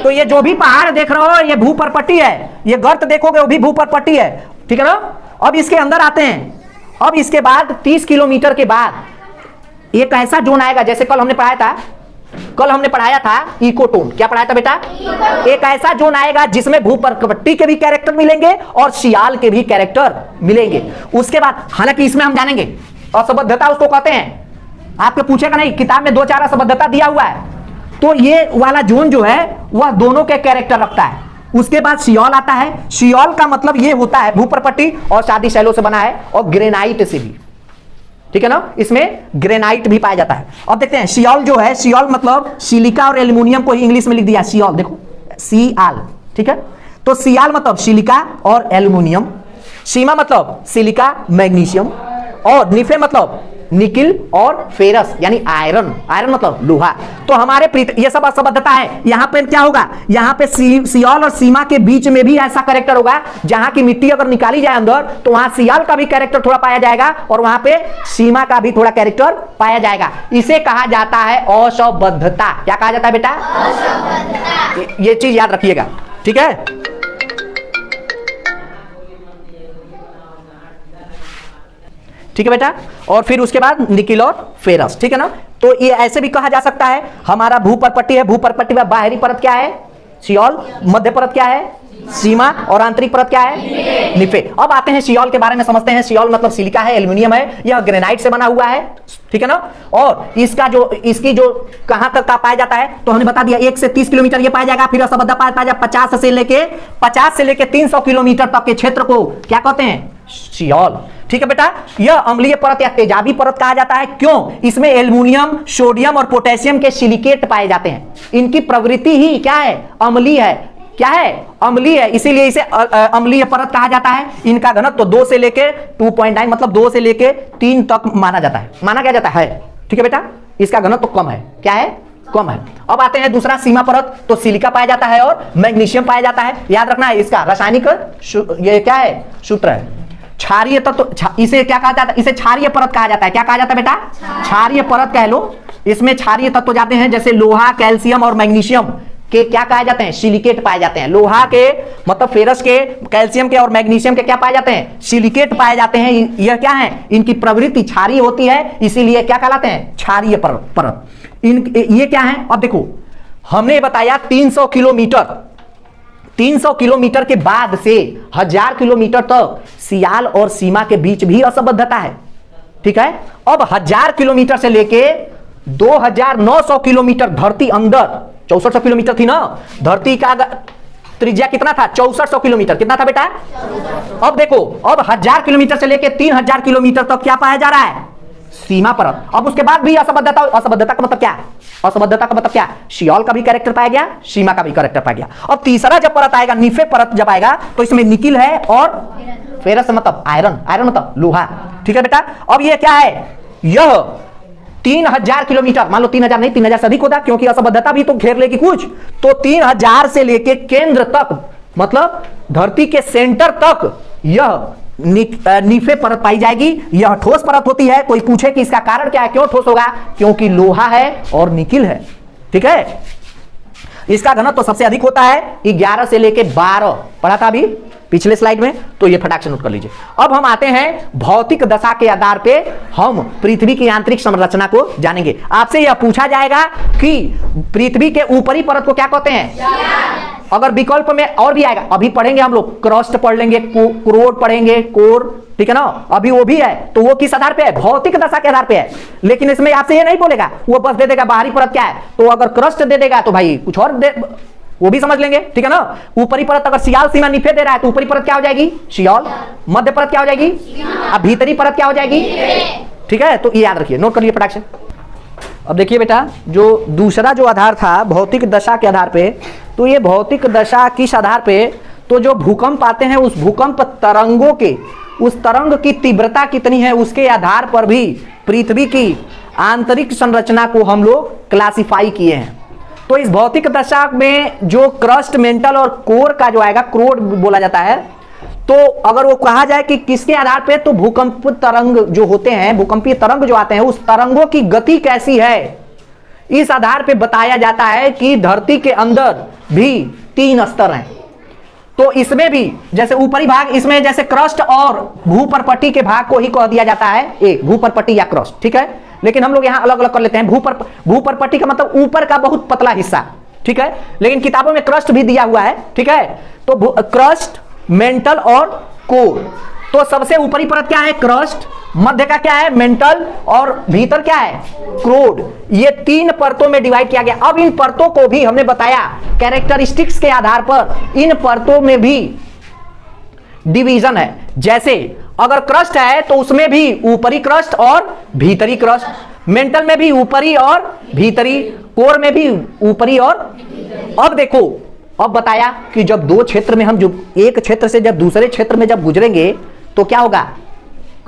Speaker 1: तो ये जो भी पहाड़ देख रहे हो ये भूपरपट्टी है, ये गर्त देखोगे वो भी भूपरपट्टी है, ठीक है ना। अब इसके अंदर आते हैं। अब इसके बाद 30 किलोमीटर के बाद एक ऐसा जोन आएगा, जैसे कल हमने पढ़ाया था इकोटोन। क्या पढ़ाया था बेटा? एक ऐसा जोन आएगा जिसमें भूपरपट्टी के भी कैरेक्टर मिलेंगे और शियाल के भी कैरेक्टर मिलेंगे। उसके बाद हालांकि इसमें हम जानेंगे असंबद्धता उसको कहते हैं। आपके पूछेगा नहीं, किताब में 2-4 असंबद्धता दिया हुआ है, तो ये वाला जोन जो है वह दोनों के कैरेक्टर रखता है। उसके बाद सियोल आता है। सियोल का मतलब ये होता है भूपरपट्टी और शादी शैलों से बना है और ग्रेनाइट से भी, ठीक है ना, इसमें ग्रेनाइट भी पाया जाता है। अब देखते हैं सियोल जो है, सियोल मतलब सिलिका और एल्युमिनियम को ही इंग्लिश में लिख दिया सियोल, देखो सियाल, ठीक है। तो सियाल मतलब सिलिका और एल्युमिनियम, सीमा मतलब सिलिका मैग्नीशियम, और निफे मतलब निकिल और फेरस यानी आयरन, आयरन मतलब लोहा। तो हमारे ये सब असंबद्धता है। यहां पे क्या होगा, यहां पे सियोल और सीमा के बीच में भी ऐसा कैरेक्टर होगा जहां की मिट्टी अगर निकाली जाए अंदर तो वहां सियाल का भी कैरेक्टर थोड़ा पाया जाएगा और वहां पे सीमा का भी थोड़ा कैरेक्टर पाया जाएगा। इसे कहा जाता है असंबद्धता। क्या कहा जाता है बेटा? असंबद्धता। ये चीज याद रखिएगा, ठीक है। ठीक है बेटा। और फिर उसके बाद निकिल और फेरस, ठीक है ना। तो ये ऐसे भी कहा जा सकता है, हमारा भूपरपट्टी है, भूपरपट्टी में बाहरी परत क्या है? सियोल, मध्य परत क्या है? सीमा, और आंतरिक परत क्या है? निफे। अब आते हैं सियोल के बारे में समझते हैं। सियोल मतलब सिलिका है, एल्युमिनियम है, यह ग्रेनाइट से बना हुआ है, ठीक है ना। और इसकी जो कहां तक का पाया जाता है तो हमने बता दिया 1 से 30 किलोमीटर ये पाया जाएगा। फिर असंबद्ध पाया जाएगा 50 से लेके 300 किलोमीटर तक के क्षेत्र को क्या कहते हैं? सियोल, ठीक है बेटा। यह अम्लीय परत या तेजाबी परत कहा जाता है। क्यों? इसमें एल्युमिनियम, सोडियम और पोटेशियम के सिलिकेट पाए जाते हैं। इनकी प्रवृत्ति ही क्या है? अम्लीय है। क्या है? अम्लीय है, इसीलिए इसे अम्लीय परत कहा जाता है। इनका घनत्व तो 2 से लेके 2.9 मतलब 2 से लेके 3 तक माना जाता है, माना क्या जाता है, ठीक है बेटा। इसका घनत्व तो कम है, क्या है? कम है। अब आते हैं दूसरा सीमा परत, तो सिलिका पाया जाता है और मैग्नीशियम पाया जाता है। याद रखना है इसका रासायनिक ये क्या है? सूत्र है क्षारीय तत्व। इसे क्या कहा जाता है? इसे क्षारीय परत कहा जाता है। क्या कहा जाता है बेटा? क्षारीय परत कह लो। इसमें क्षारीय तत्व जाते हैं जैसे लोहा, कैल्शियम और मैग्नीशियम के क्या पाए जाते हैं? सिलिकेट पाए जाते हैं। लोहा के मतलब फेरस के, कैल्शियम के और मैग्नीशियम के क्या पाए जाते हैं? सिलिकेट पाए जाते हैं। यह क्या है? इनकी प्रवृत्ति क्षारीय होती है, इसीलिए क्या कहलाते हैं? क्षारीय परत। ये क्या है? अब देखो हमने बताया 300 किलोमीटर के बाद से 1000 किलोमीटर तक सियाल और सीमा के बीच भी असंबद्धता है, ठीक है। अब 1000 किलोमीटर से लेके 2900 किलोमीटर धरती अंदर, 6400 किलोमीटर थी ना धरती का त्रिज्या कितना था? 6400 किलोमीटर। कितना था बेटा? अब देखो, अब 1000 किलोमीटर से लेके 3000 किलोमीटर तक क्या पाया जा रहा है? सीमा परत। अब उसके बाद भी असंबद्धता। असंबद्धता का मतलब क्या? असंबद्धता का मतलब क्या? सियोल का भी कैरेक्टर पाया गया, सीमा का भी कैरेक्टर पाया गया। अब तीसरा जब परत आएगा, निफे परत जब आएगा, तो इसमें निकिल है और फेरस मतलब आयरन, आयरन मतलब लोहा, ठीक है बेटा। अब ये क्या है? यह 3000 किलोमीटर, मान लो 3000 नहीं, 3000 से अधिक होता क्योंकि असंबद्धता भी तो घेर लेगी कुछ। तो 3000 से लेके केंद्र तक मतलब धरती के सेंटर तक यह निफे परत पाई जाएगी। यह ठोस परत होती है। कोई पूछे कि इसका कारण क्या है, क्यों ठोस होगा? क्योंकि लोहा है और निकिल है, ठीक है। इसका घनत्व तो सबसे अधिक होता है 11 से लेके 12, पढ़ा था अभी पिछले स्लाइड में, तो ये फटाक से नोट कर लीजिए। अब हम आते हैं भौतिक दशा के आधार पे हम पृथ्वी की आंतरिक संरचना को जानेंगे। आपसे यह पूछा जाएगा कि पृथ्वी के ऊपरी परत को क्या कहते हैं? अगर विकल्प में और भी आएगा, अभी पढ़ेंगे हम लोग, क्रस्ट पढ़ लेंगे, क्रोड पढ़ेंगे, कोर, ठीक है ना, अभी वो भी है। तो वो किस आधार पे है? भौतिक दशा के आधार पे है। लेकिन इसमें आपसे ये नहीं बोलेगा, वो बस दे देगा बाहरी परत क्या है। तो अगर क्रस्ट दे देगा तो भाई कुछ और वो भी समझ लेंगे, ठीक है ना। ऊपरी परत अगर सियाल, सीमा, निफे दे रहा है तो ऊपरी परत क्या हो जाएगी? सियोल। मध्य परत क्या हो जाएगी? अब भीतरी परत क्या हो जाएगी? ठीक है। तो ये याद रखिए, नोट कर लिए फटाक से। अब देखिए बेटा, जो दूसरा जो आधार था भौतिक दशा के आधार पे, तो ये भौतिक दशा किस आधार पे? तो जो भूकंप आते हैं उस भूकंप तरंगों के, उस तरंग की तीव्रता कितनी है उसके आधार पर भी पृथ्वी की आंतरिक संरचना को हम लोग क्लासिफाई किए हैं। तो इस भौतिक दशा में जो क्रस्ट, मेंटल और कोर का जो आएगा, क्रोड बोला जाता है, तो अगर वो कहा जाए कि किसके आधार पे, तो भूकंप तरंग जो होते हैं, भूकंपीय तरंग जो आते हैं, उस तरंगों की गति कैसी है, इस आधार पे बताया जाता है कि धरती के अंदर भी 3 स्तर हैं। तो इसमें भी जैसे ऊपरी भाग, इसमें जैसे क्रस्ट और भूपरपट्टी के भाग को ही कह दिया जाता है एक भूपरपट्टी या क्रस्ट, ठीक है। लेकिन हम लोग यहां अलग अलग कर लेते हैं। भूपरपट्टी का मतलब ऊपर का बहुत पतला हिस्सा, ठीक है। लेकिन किताबों में क्रस्ट भी दिया हुआ है, ठीक है। तो क्रस्ट, मेंटल और कोर। तो सबसे ऊपरी परत क्या है? क्रस्ट। मध्य का क्या है मेंटल, और भीतर क्या है क्रोड। ये 3 परतों में डिवाइड किया गया। अब इन परतों को भी हमने बताया कैरेक्टरिस्टिक्स के आधार पर इन परतों में भी डिवीजन है। जैसे अगर क्रस्ट है तो उसमें भी ऊपरी क्रस्ट और भीतरी क्रस्ट, मेंटल में भी ऊपरी और भीतरी, कोर में भी ऊपरी और। अब देखो, अब बताया कि जब 2 क्षेत्र में हम जो एक क्षेत्र से जब दूसरे क्षेत्र में जब गुजरेंगे तो क्या होगा,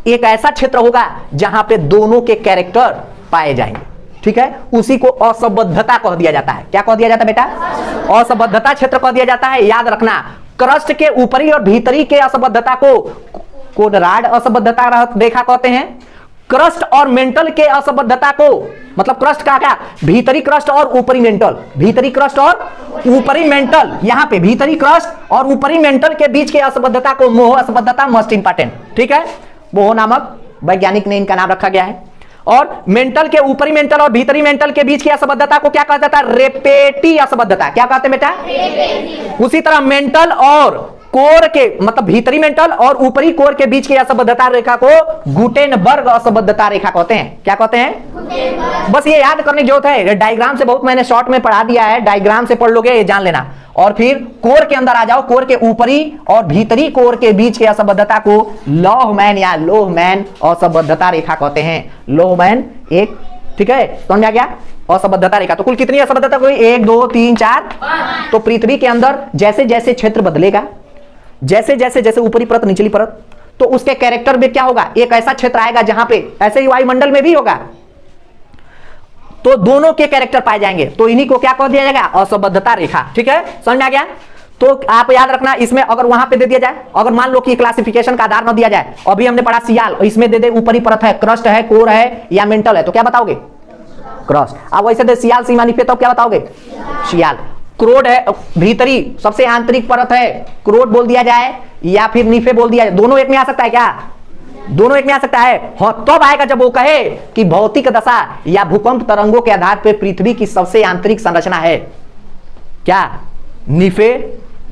Speaker 1: एक ऐसा क्षेत्र होगा जहां पे दोनों के कैरेक्टर पाए जाएंगे। ठीक है, उसी को असंबद्धता कह दिया जाता है। क्या कह दिया जाता है बेटा, असंबद्धता क्षेत्र कह दिया जाता है। याद रखना, क्रस्ट के ऊपरी और भीतरी के असंबद्धता को कोनराड असंबद्धता रेखा कहते हैं। क्रस्ट और मेंटल के असंबद्धता को, मतलब क्रस्ट का क्या, भीतरी क्रस्ट और ऊपरी मेंटल, भीतरी क्रस्ट और ऊपरी मेंटल, यहां पे भीतरी क्रस्ट और ऊपरी मेंटल के बीच के असंबद्धता को मोह असंबद्धता मोस्ट इंपॉर्टेंट। ठीक है, मोह नामक वैज्ञानिक ने इनका नाम रखा गया है। और मेंटल के ऊपरी मेंटल और भीतरी मेंटल के बीच की असंबद्धता को क्या कहा जाता है, रेपेटी असंबद्धता। क्या कहते हैं बेटा, उसी तरह मेंटल और कोर के, मतलब भीतरी मेंटल और ऊपरी कोर के बीच की असंबद्धता रेखा को गुटेनबर्ग असंबद्धता रेखा कहते हैं। क्या कहते हैं, बस ये याद करने की जरूरत है। डायग्राम से बहुत मैंने शॉर्ट में पढ़ा दिया है, डायग्राम से पढ़ लोगे ये जान लेना। और फिर कोर के अंदर आ जाओ, कोर के ऊपरी और भीतरी कोर के बीच की असंबद्धता को लोहमैन या लोहमैन असंबद्धता रेखा कहते हैं। लोहमैन एक, ठीक है, समझ में आ गया। असंबद्धता रेखा तो कुल कितनी असंबद्धता हुई, 1 2 3 4। तो पृथ्वी के अंदर जैसे जैसे क्षेत्र बदलेगा, जैसे जैसे जैसे ऊपरी परत निचली परत, तो उसके कैरेक्टर में क्या होगा, एक ऐसा क्षेत्र आएगा जहां पे, ऐसे ही वायुमंडल में भी होगा, तो दोनों के कैरेक्टर पाए जाएंगे। तो इन्हीं को क्या कह दिया जाएगा, असंबद्धता रेखा। ठीक है, समझ में आ गया। तो आप याद रखना, इसमें अगर वहां पे दे दिया जाए, अगर मान लो कि क्लासिफिकेशन का आधार न दिया जाए, अभी हमने पढ़ा सियाल, इसमें दे दे ऊपरी परत है, क्रस्ट है, कोर है या मेंटल है, तो क्या बताओगे, क्रस्ट। अब वैसे दे सियाल सीमा निफे, तो क्या बताओगे, सियाल। क्रोड है, भीतरी सबसे आंतरिक परत है, क्रोड बोल दिया जाए या फिर निफे बोल दिया जाए, दोनों एक में आ सकता है क्या, दोनों एक में आ सकता है। हाँ, तब आएगा जब वो कहे कि भौतिक दशा या भूकंप तरंगों के आधार पर पृथ्वी की सबसे आंतरिक संरचना है क्या, निफे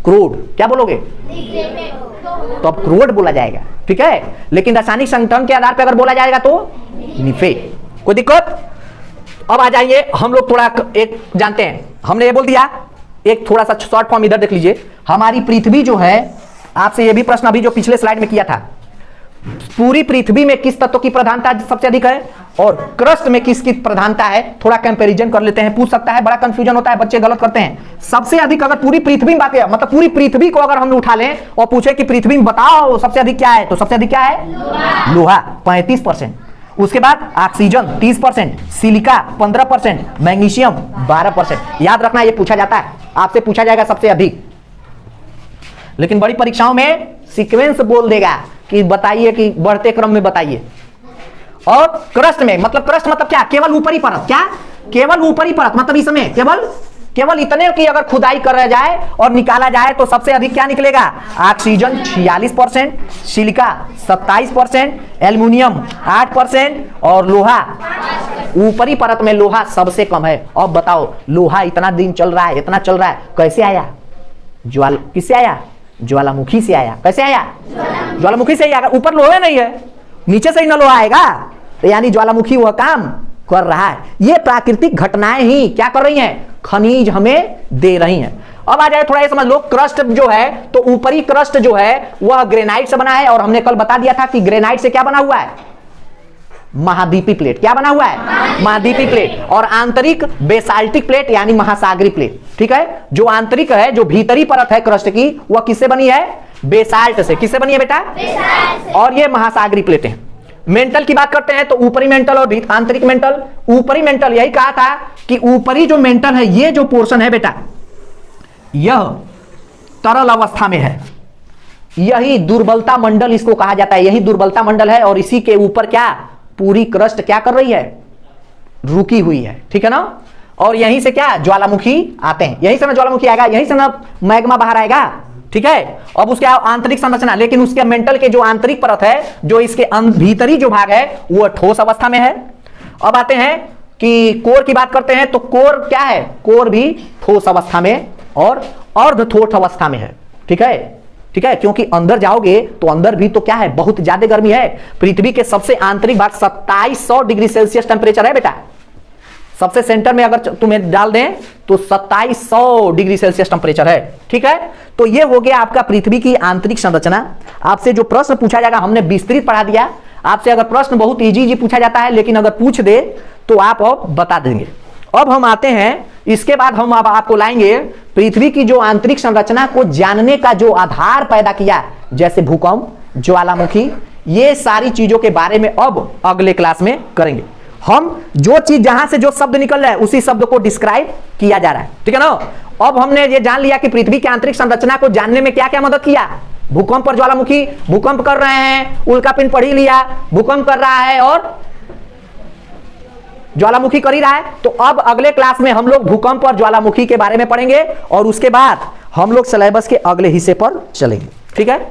Speaker 1: क्रोड। क्या बोलोगे, तो अब क्रोड बोला जाएगा। ठीक है, लेकिन रासायनिक संगठन के आधार पर अगर बोला जाएगा तो निफे। कोई दिक्कत। अब आ जाइए, हम लोग थोड़ा एक जानते हैं, हमने ये बोल दिया, एक थोड़ा सा शॉर्ट फॉर्म इधर देख लीजिए। हमारी पृथ्वी जो है, आपसे ये भी प्रश्न अभी जो पिछले स्लाइड में किया था, पूरी पृथ्वी में किस तत्व की प्रधानता सबसे अधिक है और क्रस्ट में किसकी प्रधानता है, थोड़ा कंपैरिजन कर लेते हैं। पूछ सकता है, बड़ा कंफ्यूजन होता है, बच्चे गलत करते हैं। सबसे अधिक अगर पूरी पृथ्वी में बात है, मतलब पूरी पृथ्वी को अगर हम उठा लें और पूछे कि पृथ्वी में बताओ सबसे अधिक क्या है, तो सबसे अधिक क्या है, लोहा 35%, उसके बाद ऑक्सीजन 30%, सिलिका 15%, मैग्नीशियम 12%। याद रखना, ये पूछा जाता है, आपसे पूछा जाएगा सबसे अधिक, लेकिन बड़ी परीक्षाओं में सीक्वेंस बोल देगा कि बताइए, कि बढ़ते क्रम में बताइए। और क्रस्ट में, मतलब क्रस्ट मतलब क्या, केवल ऊपरी परत। क्या, केवल ऊपरी परत, मतलब इसमें केवल इतने की अगर खुदाई करा जाए और निकाला जाए तो सबसे अधिक क्या निकलेगा, ऑक्सीजन 46%, सिलिका 27%, एल्युमिनियम 8% और लोहा, ऊपरी परत में लोहा सबसे कम है। अब बताओ, लोहा इतना दिन चल रहा है, इतना चल रहा है, कैसे आया, किससे आया, ज्वालामुखी से आया। कैसे आया, ज्वालामुखी से ही आया। ऊपर लोहा नहीं है, नीचे से ही ना लोहा आएगा, तो यानी ज्वालामुखी वह काम कर रहा है। ये प्राकृतिक घटनाएं ही क्या कर रही हैं, खनिज हमें दे रही हैं। अब आ जाए, थोड़ा ये समझ लो, क्रस्ट जो है, तो ऊपरी क्रस्ट जो है वह ग्रेनाइट से बना है, और हमने कल बता दिया था कि ग्रेनाइट से क्या बना हुआ है, महाद्वीपीय प्लेट। क्या बना हुआ है, महाद्वीपीय प्लेट। और आंतरिक बेसाल्टिक प्लेट यानी महासागरीय प्लेट। ठीक है, जो आंतरिक है, जो भीतरी परत है क्रस्ट की, वह किससे बनी है, बेसाल्ट से। किससे बनी है बेटा, और ये महासागरीय प्लेट है। मेंटल की बात करते हैं तो ऊपरी मेंटल और आंतरिक मेंटल। ऊपरी मेंटल, यही कहा था कि ऊपरी जो मेंटल है, ये जो पोर्शन है बेटा, यह तरल अवस्था में है, यही दुर्बलता मंडल इसको कहा जाता है, यही दुर्बलता मंडल है। और इसी के ऊपर क्या, पूरी क्रस्ट क्या कर रही है, रुकी हुई है। ठीक है ना, और यहीं से क्या, ज्वालामुखी आते हैं, यहीं से ना ज्वालामुखी आएगा, यहीं से ना मैग्मा बाहर आएगा। ठीक है, अब उसके आंतरिक संरचना, लेकिन उसके मेंटल के जो आंतरिक परत है, जो इसके भीतरी जो भाग है, वो ठोस अवस्था में है। अब आते हैं कि कोर की बात करते हैं, तो कोर क्या है, कोर भी ठोस अवस्था में और अर्ध ठोस अवस्था में है। ठीक है, ठीक है, क्योंकि अंदर जाओगे तो अंदर भी तो क्या है, बहुत ज्यादा गर्मी है। पृथ्वी के सबसे आंतरिक भाग 2700 डिग्री सेल्सियस टेम्परेचर है बेटा। सबसे सेंटर में अगर तुम्हें डाल दें तो 2700 डिग्री सेल्सियस टेम्परेचर है। ठीक है, तो ये हो गया आपका पृथ्वी की आंतरिक संरचना। आपसे जो प्रश्न पूछा जाएगा हमने विस्तृत पढ़ा दिया। आपसे अगर प्रश्न बहुत इजी पूछा जाता है, लेकिन अगर पूछ दे तो आप अब बता देंगे। अब हम आते हैं, इसके बाद हम अब आपको लाएंगे पृथ्वी की जो आंतरिक संरचना को जानने का जो आधार पैदा किया, जैसे भूकंप, ज्वालामुखी, ये सारी चीजों के बारे में अब अगले क्लास में करेंगे। हम जो चीज जहां से जो शब्द निकल रहा है उसी शब्द को डिस्क्राइब किया जा रहा है। ठीक है ना। अब हमने ये जान लिया कि पृथ्वी की आंतरिक संरचना को जानने में क्या क्या मदद किया। भूकंप और ज्वालामुखी, भूकंप कर रहे हैं, उल्कापिंड पढ़ ही लिया, भूकंप कर रहा है और ज्वालामुखी कर ही रहा है। तो अब अगले क्लास में हम लोग भूकंप और ज्वालामुखी के बारे में पढ़ेंगे और उसके बाद हम लोग सिलेबस के अगले हिस्से पर चलेंगे। ठीक है।